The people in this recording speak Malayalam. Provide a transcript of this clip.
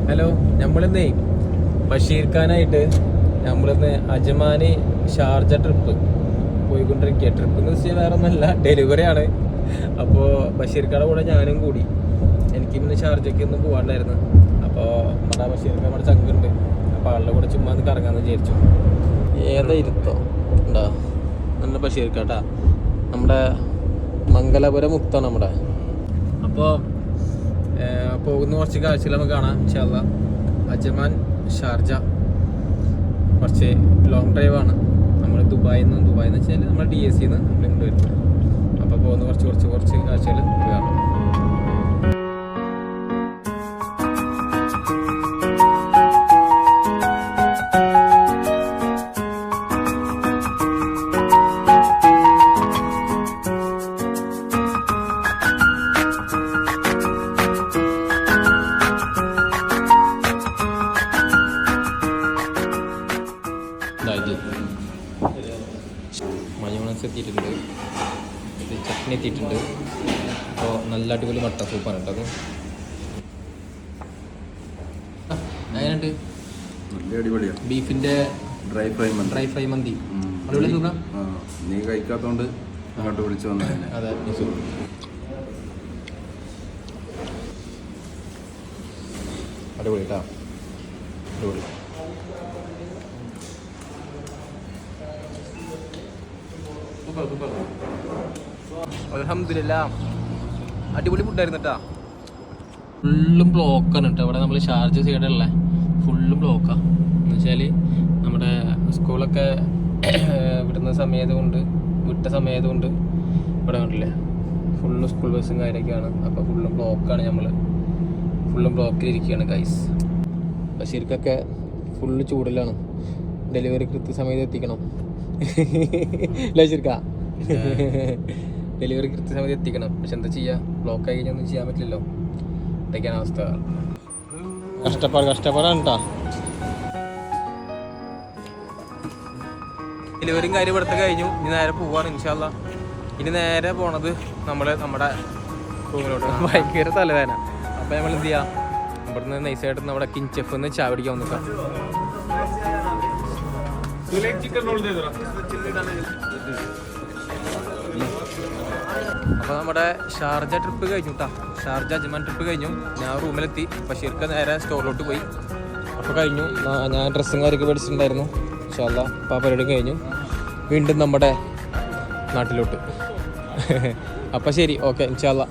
ഹലോ, നമ്മളിന്നേ ബഷീർ ഖാനായിട്ട് നമ്മളിന്ന് അജ്മാന് ഷാർജ ട്രിപ്പ് പോയിക്കൊണ്ടിരിക്കുക. ട്രിപ്പ് എന്ന് വെച്ചാൽ വേറെ ഒന്നല്ല, ഡെലിവറി ആണ്. അപ്പോൾ ബഷീർ ഖാടെ കൂടെ ഞാനും കൂടി. എനിക്ക് ഇന്ന് ഷാർജയ്ക്ക് ഒന്ന് പോകാണ്ടായിരുന്നു. അപ്പോൾ നമ്മുടെ ബഷീർ ഖാൻ നമ്മുടെ ചങ്കുണ്ട്. അപ്പോൾ ആളുടെ കൂടെ ചുമ്മാ ഒന്ന് കറങ്ങാമെന്ന് വിചാരിച്ചു. ഏതാ ഇരുത്തോ ഉണ്ടോ നല്ല ബഷീർ ഖാട്ടാ, നമ്മുടെ മംഗലപുരം മുക്താണ് നമ്മുടെ. അപ്പോൾ പോകുന്ന കുറച്ച് കാഴ്ചകൾ നമുക്ക് കാണാം ഇൻഷാ അല്ലാ. അജ്മാൻ ഷാർജ കുറച്ച് ലോങ് ഡ്രൈവാണ്. നമ്മൾ ദുബായിന്ന് വെച്ചാൽ നമ്മൾ DSC നമ്മൾ ഇങ്ങോട്ട് വരുന്നത്. അപ്പോൾ പോകുന്ന കുറച്ച് കാഴ്ചകൾ കാണാം. മയോണൈസ് എത്തിയിട്ടുണ്ട്, ചട്നി എത്തിയിട്ടുണ്ട്. അപ്പോൾ നല്ല അടിപൊളി മട്ട സൂപ്പാണ് കേട്ടോ. അത് അതിനുണ്ട് അടിപൊളിയാണ്. ബീഫിൻ്റെ ഡ്രൈ ഫ്രൈ മന്തി അടിപൊളി സുഖം. നീ കഴിക്കാത്തോണ്ട് അങ്ങോട്ട് വിളിച്ചു വന്നതന്നെ. അതെ, അടിപൊളി കേട്ടോ, അടിപൊളി. അൽഹംദുലില്ലാ, അടിപൊളി ഫുഡായിരുന്നു കേട്ടോ. ഫുള്ളും ബ്ലോക്കാണ് കേട്ടോ ഇവിടെ. നമ്മൾ ഷാർജ സൈഡുള്ള ഫുള്ളും ബ്ലോക്കാണ്. എന്ന് വെച്ചാൽ നമ്മുടെ സ്കൂളൊക്കെ വിട്ട സമയത്തുകൊണ്ട് ഇവിടെ കണ്ടില്ലേ ഫുള്ള് സ്കൂൾ ബസ്സും കാര്യമൊക്കെയാണ്. അപ്പോൾ ഫുള്ളും ബ്ലോക്കാണ്. ഫുള്ളും ബ്ലോക്കിലിരിക്കുകയാണ് ഗൈസ്. ബഷീർക്കൊക്കെ ഫുള്ള് ചൂടിലാണ്. ഡെലിവറി കൃത്യസമയത്ത് എത്തിക്കണം. ബഷീർക്ക ഡെലിവറി കൃത്യസമയത്ത് എത്തിക്കണം. പക്ഷെ എന്താ ചെയ്യുക, ബ്ലോക്ക് ആയി കഴിഞ്ഞാൽ ഒന്നും ചെയ്യാൻ പറ്റില്ലല്ലോ. ഇതൊക്കെയാണ് അവസ്ഥ. കഷ്ടപ്പാടാണ് കേട്ടോ. ഡെലിവറിയും കാര്യം ഇവിടുത്തെ കഴിഞ്ഞു. ഇനി നേരെ പോവാണ് ഇൻഷാ അല്ലാ. ഇനി നേരെ പോണത് നമ്മുടെ റൂമിലോട്ട്. ഭയങ്കര തലവേദന. അപ്പോൾ നമ്മൾ എന്ത് ചെയ്യാം, ഇവിടുന്ന് നൈസായിട്ട് നമ്മുടെ കിഞ്ചെഫ് ചായ പിടിക്കാൻ വന്നിക്കാം. അപ്പോൾ നമ്മുടെ ഷാർജ ട്രിപ്പ് കഴിഞ്ഞു കേട്ടോ. ഷാർജ അജ്മാൻ ട്രിപ്പ് കഴിഞ്ഞു. ഞാൻ റൂമിലെത്തി. ബഷീർക്ക് നേരെ സ്റ്റോറിലോട്ട് പോയി. അപ്പോൾ കഴിഞ്ഞു. ഞാൻ ഡ്രസ്സും കാര്യമൊക്കെ മേടിച്ചിട്ടുണ്ടായിരുന്നു. ഇൻഷാ അല്ലാ അപ്പോൾ ആ പരിപാടി കഴിഞ്ഞു. വീണ്ടും നമ്മുടെ നാട്ടിലോട്ട്. അപ്പോൾ ശരി, ഓക്കെ ഇൻഷാ അല്ലാ.